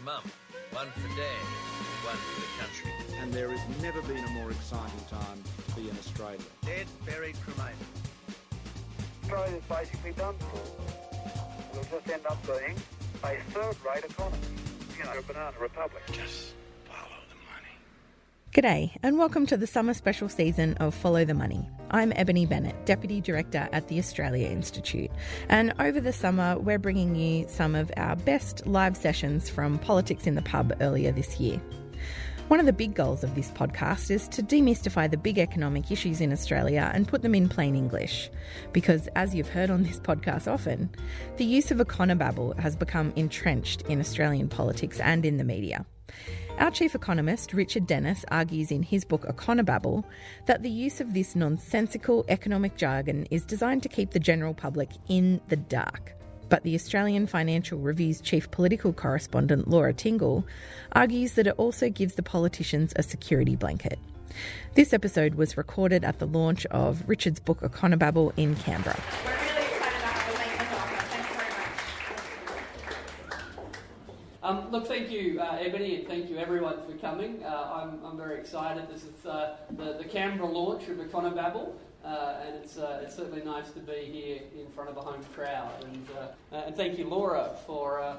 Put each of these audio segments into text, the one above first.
for Mum, one for Dad, one for the country. And there has never been a more exciting time to be in Australia. Dead, buried, cremated. Australia's basically done for. We'll just end up being a third-rate economy. You know, a banana republic. Just follow the money. G'day and welcome to the summer special season of Follow the Money. I'm Ebony Bennett, Deputy Director at the Australia Institute, and over the summer we're bringing you some of our best live sessions from Politics in the Pub earlier this year. One of the big goals of this podcast is to demystify the big economic issues in Australia and put them in plain English. Because, as you've heard on this podcast often, the use of Econobabble has become entrenched in Australian politics and in the media. Our chief economist, Richard Dennis, argues in his book Econobabble that the use of this nonsensical economic jargon is designed to keep the general public in the dark. But the Australian Financial Review's chief political correspondent, Laura Tingle, argues that it also gives the politicians a security blanket. This episode was recorded at the launch of Richard's book Econobabble in Canberra. We're really excited to have the link as well. Thanks very much. Look, thank you, Ebony, and thank you everyone for coming. I'm very excited. This is the Canberra launch of Econobabble, and it's certainly nice to be here in front of a home crowd. And thank you, Laura, for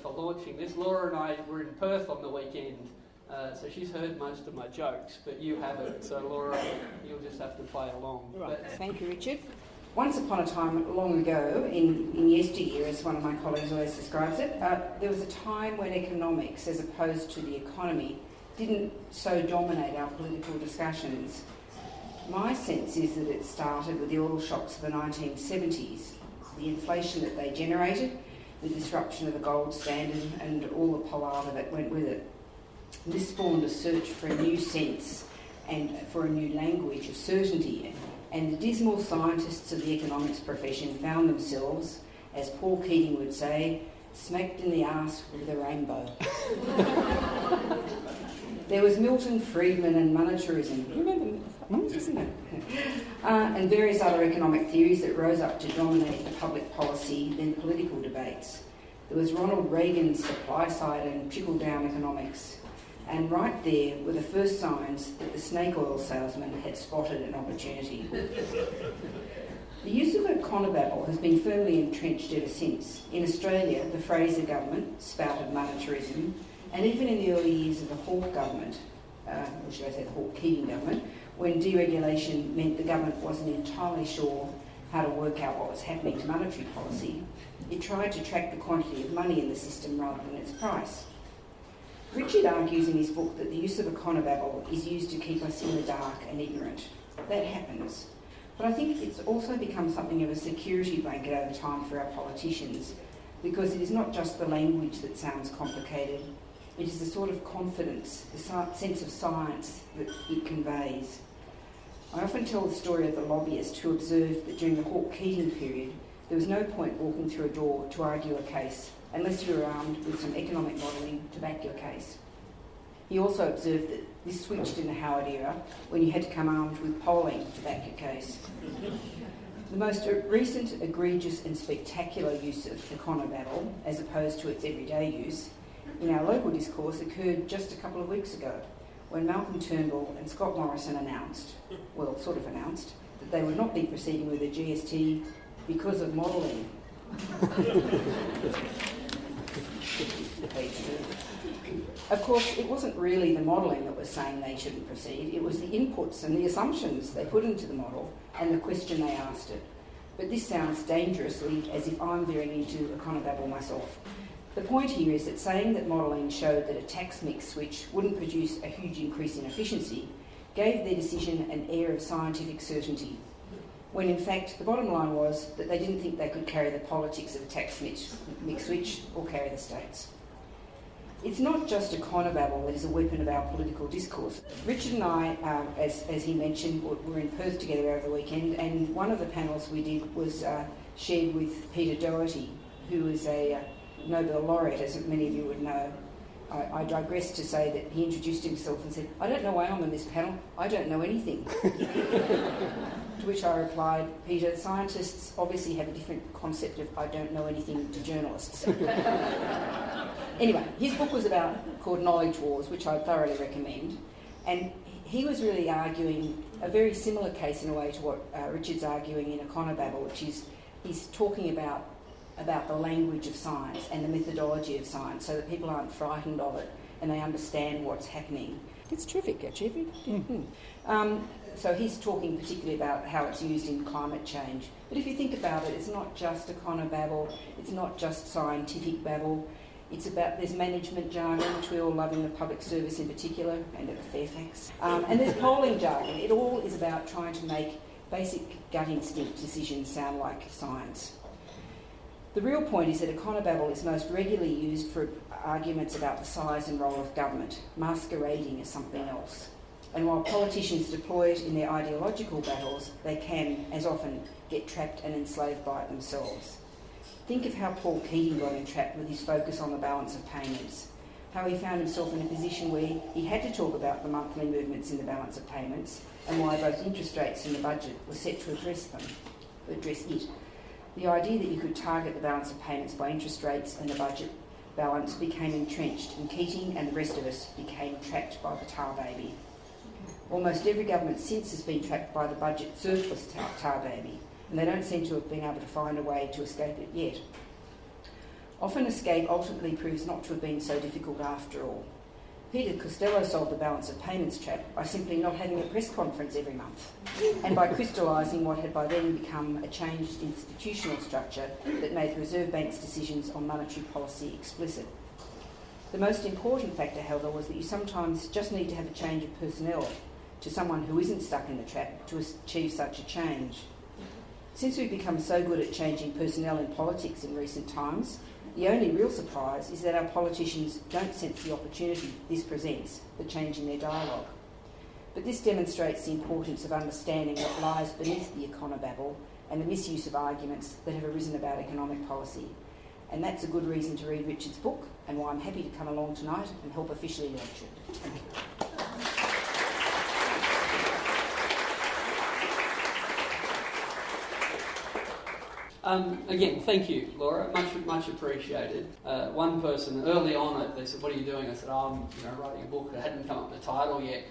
launching this. Laura and I were in Perth on the weekend, so she's heard most of my jokes, but you haven't. So, Laura, you'll just have to play along. Right. Thank you, Richard. Once upon a time, long ago, in yesteryear, as one of my colleagues always describes it, there was a time when economics, as opposed to the economy, didn't so dominate our political discussions. My sense is that it started with the oil shocks of the 1970s, the inflation that they generated, the disruption of the gold standard, and all the palaver that went with it. This spawned a search for a new sense and for a new language of certainty. And the dismal scientists of the economics profession found themselves, as Paul Keating would say, smacked in the arse with a rainbow. There was Milton Friedman and monetarism. You remember monetarism? And various other economic theories that rose up to dominate the public policy, then political debates. There was Ronald Reagan's supply side and trickle-down economics. And right there were the first signs that the snake oil salesman had spotted an opportunity. The use of Econobabble has been firmly entrenched ever since. In Australia, the Fraser government spouted monetarism, and even in the early years of the Hawke government, or should I say the Hawke-Keating government, when deregulation meant the government wasn't entirely sure how to work out what was happening to monetary policy, it tried to track the quantity of money in the system rather than its price. Richard argues in his book that the use of Econobabble is used to keep us in the dark and ignorant. That happens. But I think it's also become something of a security blanket over time for our politicians, because it is not just the language that sounds complicated, it is the sort of confidence, the sense of science that it conveys. I often tell the story of the lobbyist who observed that during the Hawke-Keating period, there was no point walking through a door to argue a case unless you were armed with some economic modelling to back your case. He also observed that this switched in the Howard era when you had to come armed with polling to back your case. The most recent egregious and spectacular use of Econobabble, as opposed to its everyday use, in our local discourse occurred just a couple of weeks ago when Malcolm Turnbull and Scott Morrison announced, that they would not be proceeding with a GST because of modelling. Of course, it wasn't really the modelling that was saying they shouldn't proceed, it was the inputs and the assumptions they put into the model and the question they asked it. But this sounds dangerously as if I'm veering into Econobabble myself. The point here is that saying that modelling showed that a tax mix switch wouldn't produce a huge increase in efficiency gave their decision an air of scientific certainty, when in fact the bottom line was that they didn't think they could carry the politics of a tax mix switch or carry the states. It's not just Econobabble that is a weapon of our political discourse. Richard and I, as he mentioned, were in Perth together over the weekend, and one of the panels we did was shared with Peter Doherty, who is a Nobel laureate, as many of you would know. I digress to say that he introduced himself and said, "I don't know why I'm on this panel, I don't know anything." To which I replied, Peter, scientists obviously have a different concept of I don't know anything to journalists. Anyway, his book was called Knowledge Wars, which I thoroughly recommend. And he was really arguing a very similar case in a way to what Richard's arguing in Econobabble, which is he's talking about the language of science and the methodology of science so that people aren't frightened of it and they understand what's happening. It's terrific, actually. So he's talking particularly about how it's used in climate change. But if you think about it, it's not just Econobabble, it's not just scientific babble. It's about, there's management jargon, which we all love in the public service in particular, and at Fairfax. And there's polling jargon. It all is about trying to make basic gut instinct decisions sound like science. The real point is that Econobabble is most regularly used for arguments about the size and role of government, masquerading as something else. And while politicians deploy it in their ideological battles, they can, as often, get trapped and enslaved by it themselves. Think of how Paul Keating got entrapped with his focus on the balance of payments, how he found himself in a position where he had to talk about the monthly movements in the balance of payments and why both interest rates and the budget were set to address it. The idea that you could target the balance of payments by interest rates and the budget balance became entrenched, and Keating and the rest of us became trapped by the tar baby. Almost every government since has been trapped by the budget surplus tar baby, and they don't seem to have been able to find a way to escape it yet. Often escape ultimately proves not to have been so difficult after all. Peter Costello solved the balance of payments trap by simply not having a press conference every month, and by crystallising what had by then become a changed institutional structure that made the Reserve Bank's decisions on monetary policy explicit. The most important factor, however, was that you sometimes just need to have a change of personnel to someone who isn't stuck in the trap to achieve such a change. Since we've become so good at changing personnel in politics in recent times, the only real surprise is that our politicians don't sense the opportunity this presents for changing their dialogue. But this demonstrates the importance of understanding what lies beneath the Econobabble and the misuse of arguments that have arisen about economic policy. And that's a good reason to read Richard's book, and why I'm happy to come along tonight and help officially launch it. Thank you. Again, thank you, Laura. Much appreciated. One person early on, they said, "What are you doing?" I said, "I'm writing a book." I hadn't come up with the title yet,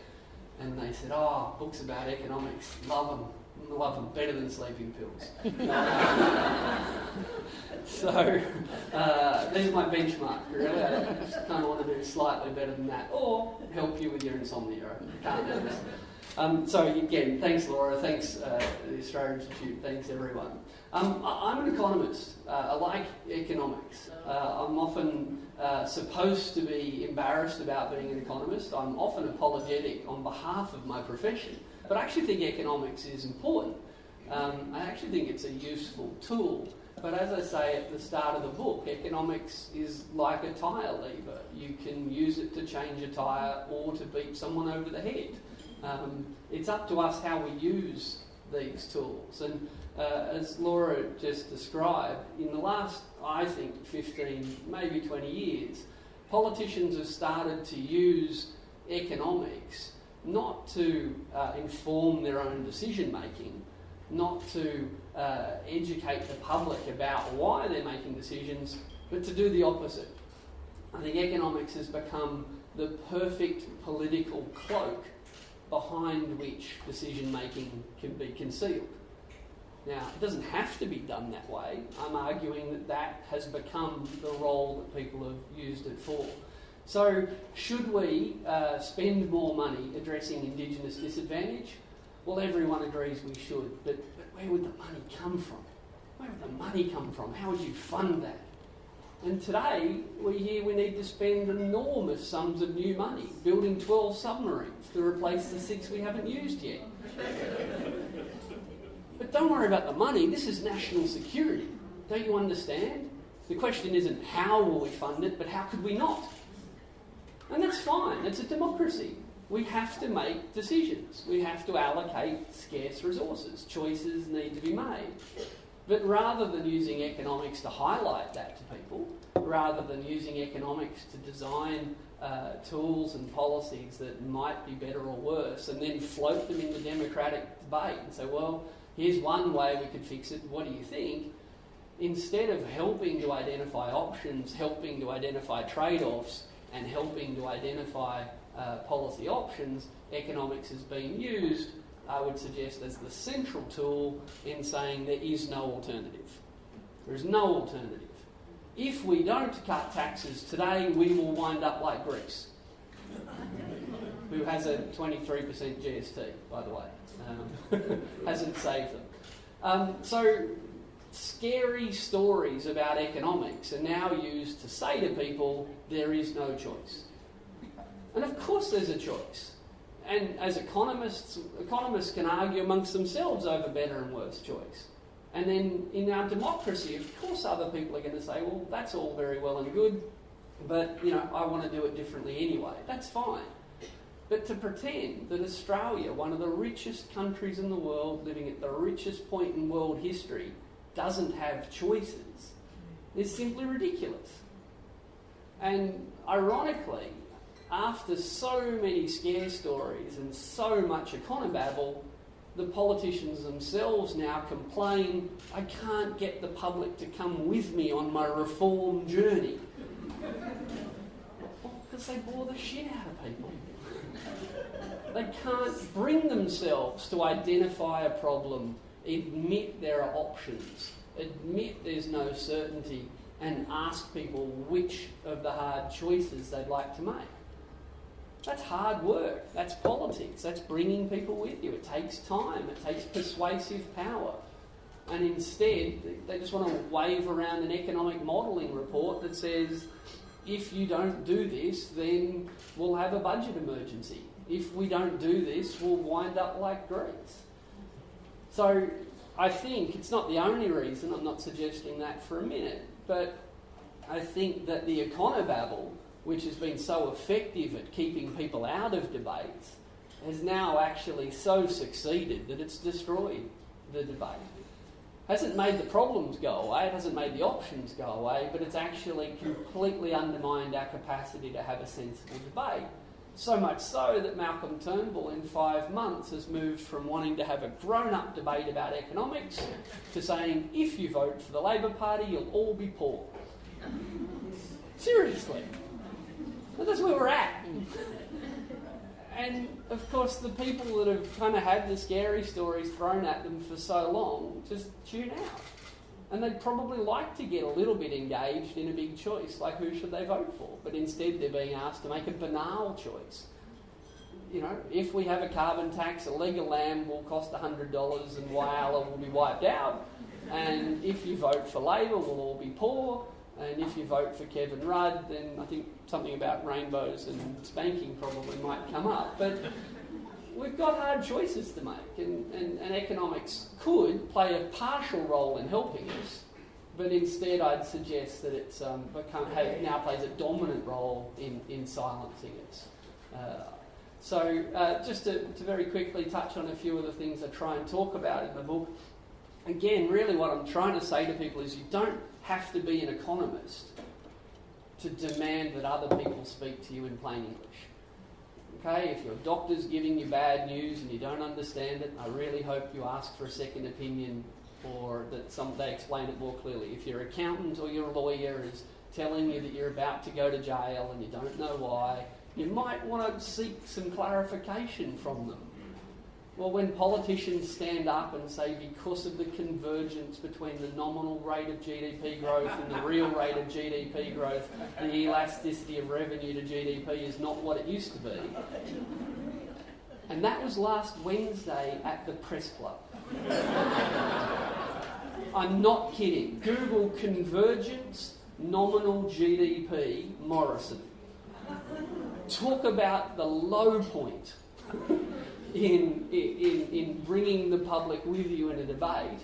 and they said, "Oh, books about economics. Love them. Better than sleeping pills." So there's my benchmark. Really, I just kind of want to do slightly better than that, or help you with your insomnia. I can't do this. So again, thanks, Laura. Thanks the Australian Institute. Thanks everyone. I'm an economist. I like economics. I'm often supposed to be embarrassed about being an economist. I'm often apologetic on behalf of my profession. But I actually think economics is important. I actually think it's a useful tool. But as I say at the start of the book, economics is like a tyre lever. You can use it to change a tyre or to beat someone over the head. It's up to us how we use these tools. And as Laura just described, in the last, I think, 15, maybe 20 years, politicians have started to use economics not to inform their own decision making, not to educate the public about why they're making decisions, but to do the opposite. I think economics has become the perfect political cloak behind which decision making can be concealed. Now, it doesn't have to be done that way. I'm arguing that that has become the role that people have used it for. So, should we spend more money addressing Indigenous disadvantage? Well, everyone agrees we should, but where would the money come from? Where would the money come from? How would you fund that? And today, we hear we need to spend enormous sums of new money building 12 submarines to replace the 6 we haven't used yet. But don't worry about the money, this is national security. Don't you understand? The question isn't how will we fund it, but how could we not? And that's fine, it's a democracy. We have to make decisions. We have to allocate scarce resources. Choices need to be made. But rather than using economics to highlight that to people, rather than using economics to design tools and policies that might be better or worse, and then float them in the democratic debate and say, well, here's one way we could fix it, what do you think? Instead of helping to identify options, helping to identify trade-offs, and helping to identify policy options, economics is being used, I would suggest, as the central tool in saying there is no alternative. There is no alternative. If we don't cut taxes today, we will wind up like Greece, who has a 23% GST, by the way. Hasn't saved them. So scary stories about economics are now used to say to people, there is no choice. And of course there's a choice. And as economists can argue amongst themselves over better and worse choice. And then in our democracy, of course other people are going to say, well, that's all very well and good, but, I want to do it differently anyway. That's fine. But to pretend that Australia, one of the richest countries in the world, living at the richest point in world history, doesn't have choices is simply ridiculous. And ironically, after so many scare stories and so much Econobabble, the politicians themselves now complain, I can't get the public to come with me on my reform journey. Well, because they bore the shit out of people. They can't bring themselves to identify a problem, admit there are options, admit there's no certainty, and ask people which of the hard choices they'd like to make. That's hard work. That's politics. That's bringing people with you. It takes time. It takes persuasive power. And instead, they just want to wave around an economic modelling report that says, if you don't do this, then we'll have a budget emergency. If we don't do this, we'll wind up like Greece. So I think it's not the only reason, I'm not suggesting that for a minute, but I think that the Econobabble, which has been so effective at keeping people out of debates, has now actually so succeeded that it's destroyed the debate. Hasn't made the problems go away, it hasn't made the options go away, but it's actually completely undermined our capacity to have a sensible debate. So much so that Malcolm Turnbull in 5 months has moved from wanting to have a grown-up debate about economics to saying, if you vote for the Labor Party, you'll all be poor. Seriously. And that's where we're at. And, of course, the people that have kind of had the scary stories thrown at them for so long just tune out. And they'd probably like to get a little bit engaged in a big choice, like who should they vote for? But instead they're being asked to make a banal choice. If we have a carbon tax, a leg of lamb will cost $100 and Whyalla will be wiped out. And if you vote for Labor, we'll all be poor. And if you vote for Kevin Rudd, then I think something about rainbows and spanking probably might come up. But we've got hard choices to make, and economics could play a partial role in helping us, but instead I'd suggest that it's now plays a dominant role in silencing us. Just to very quickly touch on a few of the things I try and talk about in the book, again, really what I'm trying to say to people is you don't have to be an economist to demand that other people speak to you in plain English. Okay, if your doctor's giving you bad news and you don't understand it, I really hope you ask for a second opinion or that they explain it more clearly. If your accountant or your lawyer is telling you that you're about to go to jail and you don't know why, you might want to seek some clarification from them. Well, when politicians stand up and say because of the convergence between the nominal rate of GDP growth and the real rate of GDP growth, the elasticity of revenue to GDP is not what it used to be. And that was last Wednesday at the Press Club. I'm not kidding. Google convergence, nominal GDP, Morrison. Talk about the low point in bringing the public with you in a debate,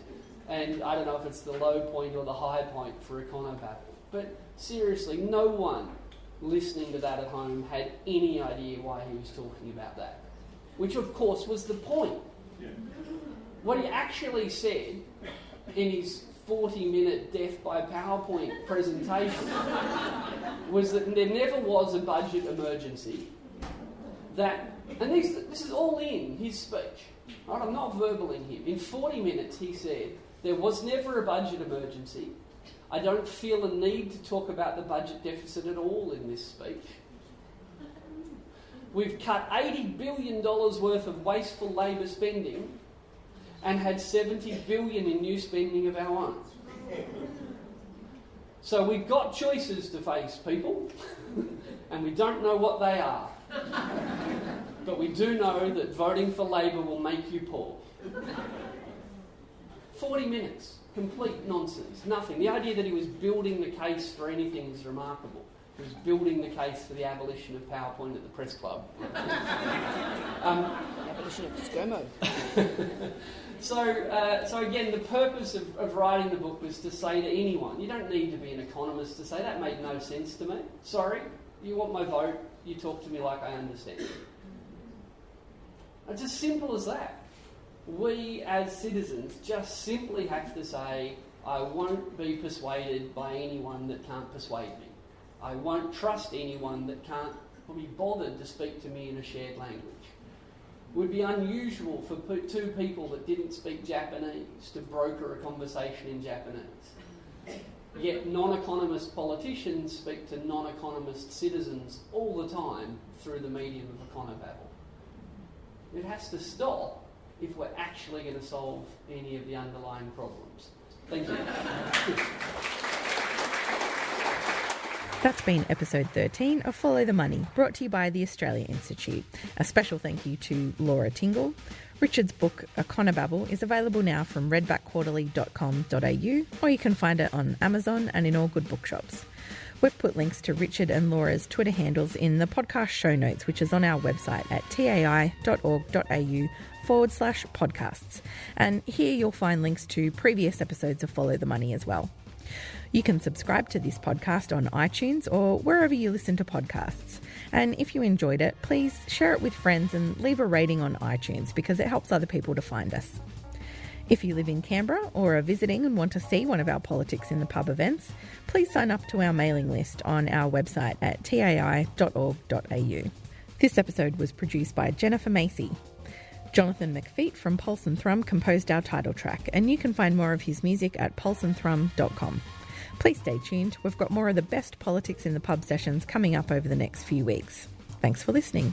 and I don't know if it's the low point or the high point for Econobabble, but seriously, no one listening to that at home had any idea why he was talking about that, which of course was the point. Yeah. What he actually said in his 40-minute death by PowerPoint presentation was that there never was a budget emergency, and this is all in his speech. Right, I'm not verbaling him. In 40 minutes, he said, there was never a budget emergency. I don't feel a need to talk about the budget deficit at all in this speech. We've cut $80 billion worth of wasteful Labor spending and had $70 billion in new spending of our own. So we've got choices to face, people, and we don't know what they are. But we do know that voting for Labor will make you poor. 40 minutes, complete nonsense, nothing. The idea that he was building the case for anything is remarkable. He was building the case for the abolition of PowerPoint at the press club. Abolition of ScoMo. So again, the purpose of writing the book was to say to anyone, you don't need to be an economist to say that made no sense to me. Sorry, you want my vote, you talk to me like I understand. It's as simple as that. We as citizens just simply have to say, I won't be persuaded by anyone that can't persuade me. I won't trust anyone that can't be bothered to speak to me in a shared language. It would be unusual for two people that didn't speak Japanese to broker a conversation in Japanese. Yet non-economist politicians speak to non-economist citizens all the time through the medium of Econobabble. It has to stop if we're actually going to solve any of the underlying problems. Thank you. That's been episode 13 of Follow the Money, brought to you by the Australia Institute. A special thank you to Laura Tingle. Richard's book, Econobabble, is available now from redbackquarterly.com.au, or you can find it on Amazon and in all good bookshops. We've put links to Richard and Laura's Twitter handles in the podcast show notes, which is on our website at tai.org.au/podcasts. And here you'll find links to previous episodes of Follow the Money as well. You can subscribe to this podcast on iTunes or wherever you listen to podcasts. And if you enjoyed it, please share it with friends and leave a rating on iTunes because it helps other people to find us. If you live in Canberra or are visiting and want to see one of our Politics in the Pub events, please sign up to our mailing list on our website at tai.org.au. This episode was produced by Jennifer Macy. Jonathan McFeet from Pulse and Thrum composed our title track, and you can find more of his music at pulseandthrum.com. Please stay tuned. We've got more of the best Politics in the Pub sessions coming up over the next few weeks. Thanks for listening.